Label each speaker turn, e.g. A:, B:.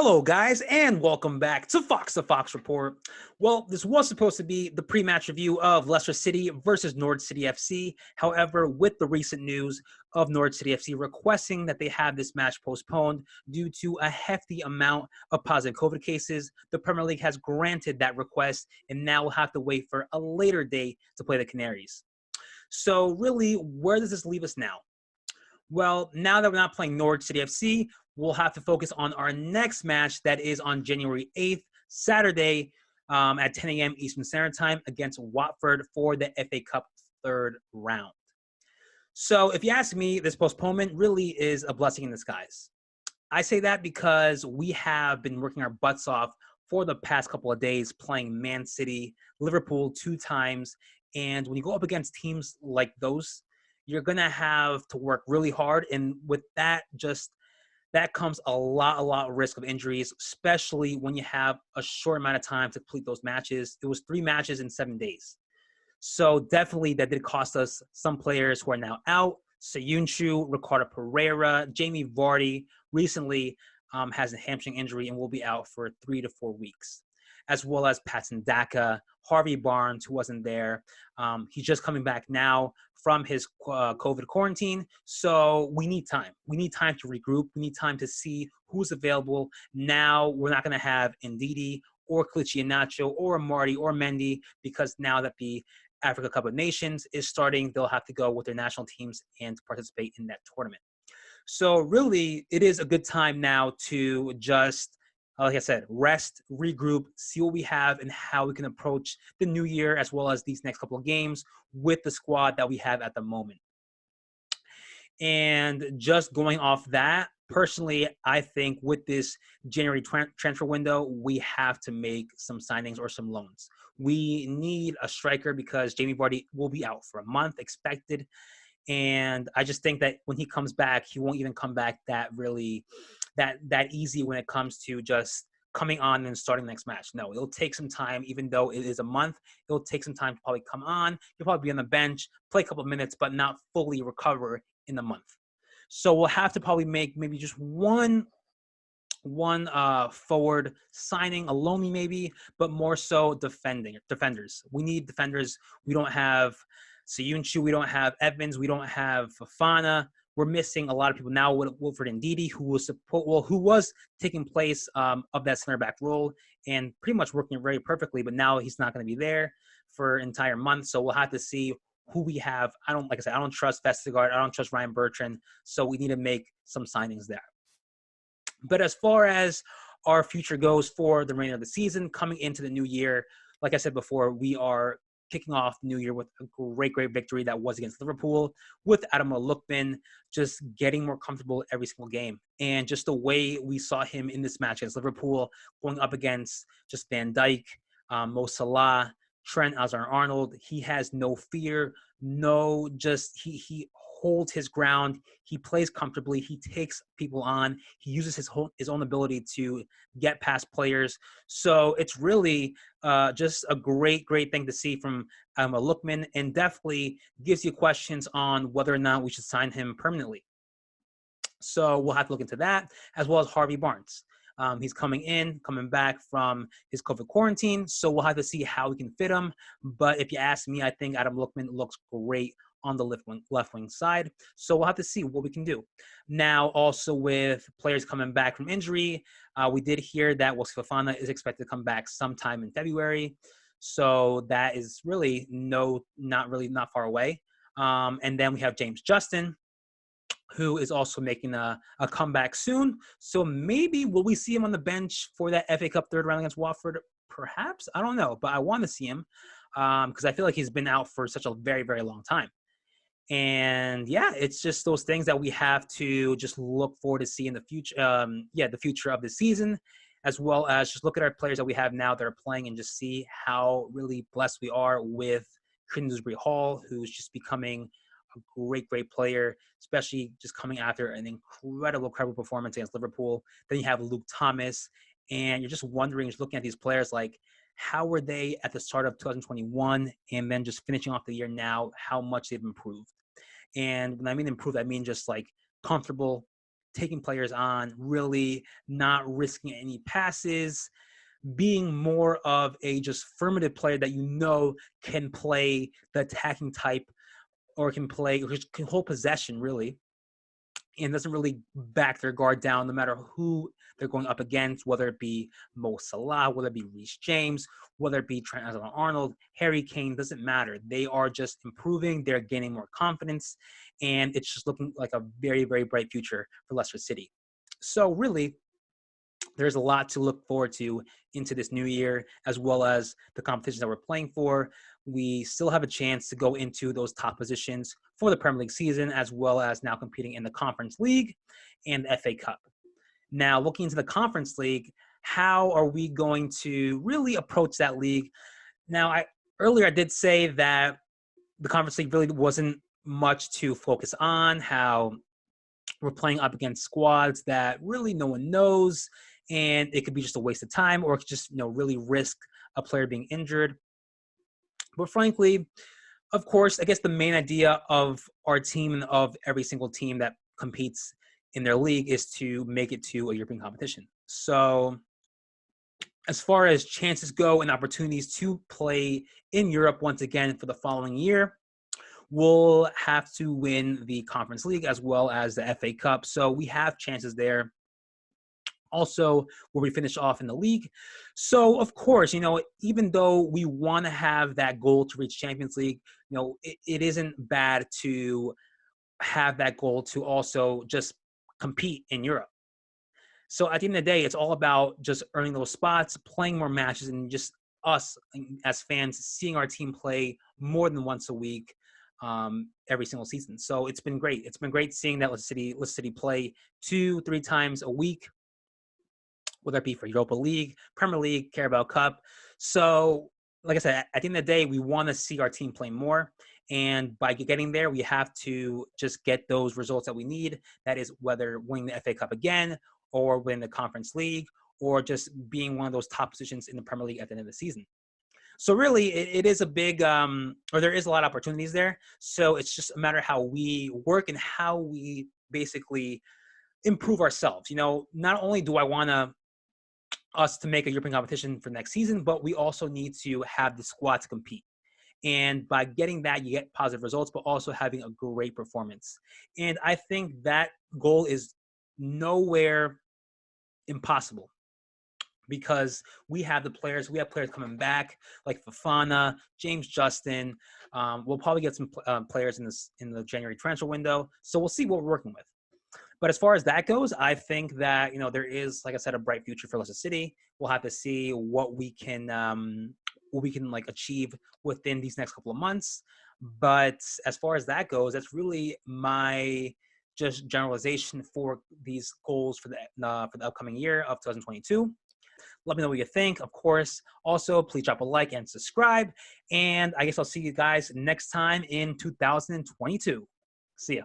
A: Hello, guys, and welcome back to Fox the Fox Report. Well, this was supposed to be the pre-match review of Leicester City versus Norwich City FC. However, with the recent news of Norwich City FC requesting that they have this match postponed due to a hefty amount of positive COVID cases, the Premier League has granted that request and now will have to wait for a later day to play the Canaries. So really, where does this leave us now? Well, now that we're not playing Norwich City FC, we'll have to focus on our next match that is on January 8th, Saturday at 10 a.m. Eastern Standard Time against Watford for the FA Cup third round. So if you ask me, this postponement really is a blessing in disguise. I say that because we have been working our butts off for the past couple of days playing Man City, Liverpool 2 times, and when you go up against teams like those, you're going to have to work really hard. And with that, that comes a lot of risk of injuries, especially when you have a short amount of time to complete those matches. It was 3 matches in 7 days. So definitely that did cost us some players who are now out. Sayunchu, Ricardo Pereira, Jamie Vardy recently has a hamstring injury and will be out for 3 to 4 weeks, as well as Patson Daka, Harvey Barnes, who wasn't there. He's just coming back now from his COVID quarantine. So we need time. We need time to regroup. We need time to see who's available. Now we're not going to have Ndidi or Kelechi Iheanacho or Marty or Mendy because now that the Africa Cup of Nations is starting, they'll have to go with their national teams and participate in that tournament. So really, it is a good time now to just, like I said, rest, regroup, see what we have and how we can approach the new year as well as these next couple of games with the squad that we have at the moment. And just going off that, personally, I think with this January transfer window, we have to make some signings or some loans. We need a striker because Jamie Vardy will be out for a month expected. And I just think that when he comes back, he won't even come back that easy when it comes to just coming on and starting the next match. No, it'll take some time, even though it is a month. It'll take some time to probably come on. He'll probably be on the bench, play a couple of minutes, but not fully recover in a month. So we'll have to probably make maybe just one forward signing, a loanee maybe, but more so defenders. We need defenders. We don't have Sayunchu, we don't have Evans, we don't have Fofana. We're missing a lot of people now with Wilfred Ndidi, who was taking place of that center back role and pretty much working very perfectly, but now he's not going to be there for an entire month. So we'll have to see who we have. I don't trust Vestergaard. I don't trust Ryan Bertrand. So we need to make some signings there. But as far as our future goes for the remainder of the season, coming into the new year, like I said before, we are kicking off the new year with a great victory that was against Liverpool, with Adam Lookman just getting more comfortable every single game. And just the way we saw him in this match against Liverpool, going up against just Van Dijk, Mo Salah, Trent Alexander-Arnold, he has no fear, he holds his ground. He plays comfortably. He takes people on. He uses his own ability to get past players. So it's really just a great thing to see from Lookman, and definitely gives you questions on whether or not we should sign him permanently. So we'll have to look into that, as well as Harvey Barnes. He's coming back from his COVID quarantine, so we'll have to see how we can fit him. But if you ask me, I think Adam Lookman looks great on the left wing side. So we'll have to see what we can do. Now, also with players coming back from injury, we did hear that Fofana is expected to come back sometime in February. So that is really not far away. And then we have James Justin, who is also making a comeback soon. So maybe will we see him on the bench for that FA Cup third round against Watford? Perhaps. I don't know. But I want to see him because I feel like he's been out for such a very, very long time. And yeah, it's just those things that we have to just look forward to see in the future. The future of the season, as well as just look at our players that we have now that are playing and just see how really blessed we are with Dewsbury Hall, who's just becoming a great player, especially just coming after an incredible performance against Liverpool. Then you have Luke Thomas, and you're just wondering, just looking at these players, like, how were they at the start of 2021 and then just finishing off the year now, how much they've improved. And when I mean improved, I mean just like comfortable, taking players on, really not risking any passes, being more of a just formative player that can play the attacking type or can hold possession really, and doesn't really back their guard down no matter who they're going up against, whether it be Mo Salah, whether it be Reece James, whether it be Trent Alexander-Arnold, Harry Kane, doesn't matter. They are just improving. They're gaining more confidence, and it's just looking like a very, very bright future for Leicester City. So really, there's a lot to look forward to into this new year, as well as the competitions that we're playing for. We still have a chance to go into those top positions for the Premier League season, as well as now competing in the Conference League and the FA Cup. Now, looking into the Conference League, how are we going to really approach that league? Now, earlier I did say that the Conference League really wasn't much to focus on, how we're playing up against squads that really no one knows, and it could be just a waste of time, or it could just really risk a player being injured. But frankly, of course, I guess the main idea of our team and of every single team that competes in their league is to make it to a European competition. So as far as chances go and opportunities to play in Europe once again for the following year, we'll have to win the Conference League as well as the FA Cup. So we have chances there. Also, where we finish off in the league. So, of course, even though we want to have that goal to reach Champions League, it isn't bad to have that goal to also just compete in Europe. So at the end of the day, it's all about just earning those spots, playing more matches, and just us as fans seeing our team play more than once a week every single season. So it's been great. It's been great seeing that Leicester City play 2-3 times a week, whether it be for Europa League, Premier League, Carabao Cup. So, like I said, at the end of the day, we want to see our team play more. And by getting there, we have to just get those results that we need. That is whether winning the FA Cup again, or winning the Conference League, or just being one of those top positions in the Premier League at the end of the season. So really, it is a big, or there is a lot of opportunities there. So it's just a matter of how we work and how we basically improve ourselves. Not only do I want us to make a European competition for next season, but we also need to have the squad to compete. And by getting that, you get positive results, but also having a great performance. And I think that goal is nowhere impossible, because we have players coming back like Fofana, James Justin. We'll probably get some players in the January transfer window. So we'll see what we're working with. But as far as that goes, I think that there is, like I said, a bright future for Leicester City. We'll have to see what we can achieve within these next couple of months. But as far as that goes, that's really my just generalization for these goals for the upcoming year of 2022. Let me know what you think. Of course, also please drop a like and subscribe. And I guess I'll see you guys next time in 2022. See ya.